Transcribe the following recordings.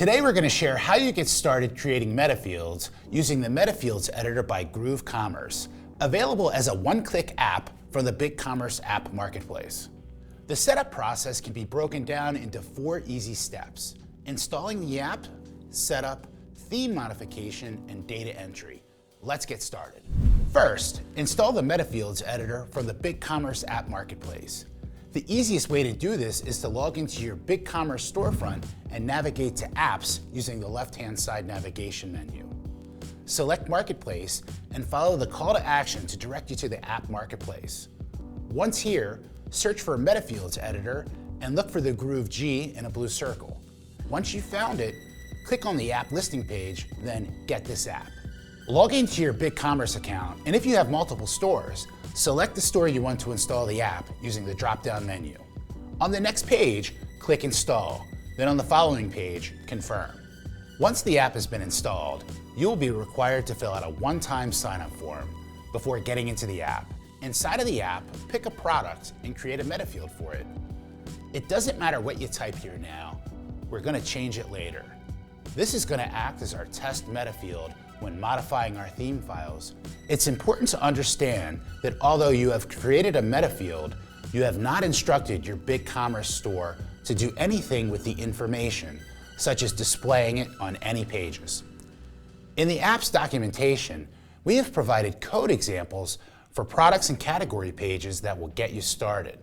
Today we're going to share how you get started creating metafields using the Metafields Editor by BigCommerce, available as a one-click app from the BigCommerce app marketplace. The setup process can be broken down into 4 easy steps: installing the app, setup, theme modification, and data entry. Let's get started. First, install the Metafields Editor from the BigCommerce app marketplace. The easiest way to do this is to log into your BigCommerce storefront and navigate to Apps using the left-hand side navigation menu. Select Marketplace and follow the call to action to direct you to the app marketplace. Once here, search for Metafields Editor and look for the groove G in a blue circle. Once you've found it, click on the app listing page, then Get This App. Log into your BigCommerce account, and if you have multiple stores, select the store you want to install the app using the drop-down menu. On the next page, click Install, then on the following page, Confirm. Once the app has been installed, you will be required to fill out a one-time sign-up form before getting into the app. Inside of the app, pick a product and create a metafield for it. It doesn't matter what you type here now, we're going to change it later. This is going to act as our test metafield when modifying our theme files. It's important to understand that although you have created a metafield, you have not instructed your BigCommerce store to do anything with the information, such as displaying it on any pages. In the app's documentation, we have provided code examples for products and category pages that will get you started.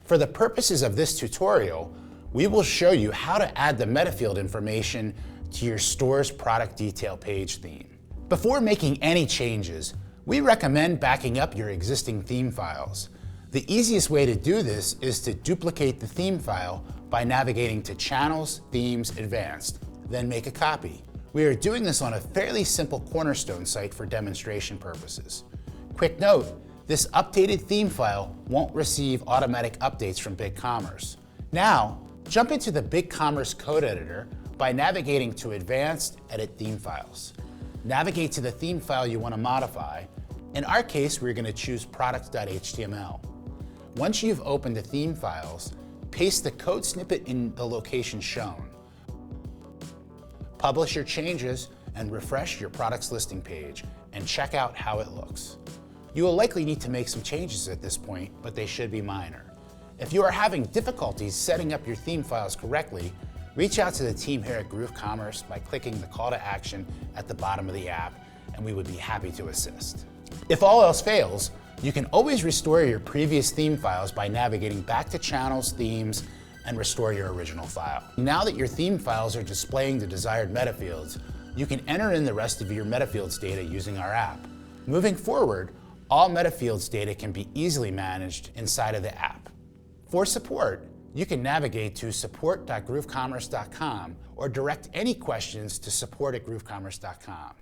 For the purposes of this tutorial, we will show you how to add the metafield information to your store's product detail page theme. Before making any changes, we recommend backing up your existing theme files. The easiest way to do this is to duplicate the theme file by navigating to Channels, Themes, Advanced, then make a copy. We are doing this on a fairly simple Cornerstone site for demonstration purposes. Quick note, this updated theme file won't receive automatic updates from BigCommerce. Now, jump into the BigCommerce code editor by navigating to Advanced, Edit Theme Files. Navigate to the theme file you want to modify. In our case, we're going to choose product.html. Once you've opened the theme files, paste the code snippet in the location shown. Publish your changes and refresh your product's listing page and check out how it looks. You will likely need to make some changes at this point, but they should be minor. If you are having difficulties setting up your theme files correctly, reach out to the team here at BigCommerce by clicking the call to action at the bottom of the app, and we would be happy to assist. If all else fails, you can always restore your previous theme files by navigating back to Channels, Themes, and restore your original file. Now that your theme files are displaying the desired metafields, you can enter in the rest of your metafields data using our app. Moving forward, all metafields data can be easily managed inside of the app. For support, you can navigate to support.groovecommerce.com or direct any questions to support@groovecommerce.com.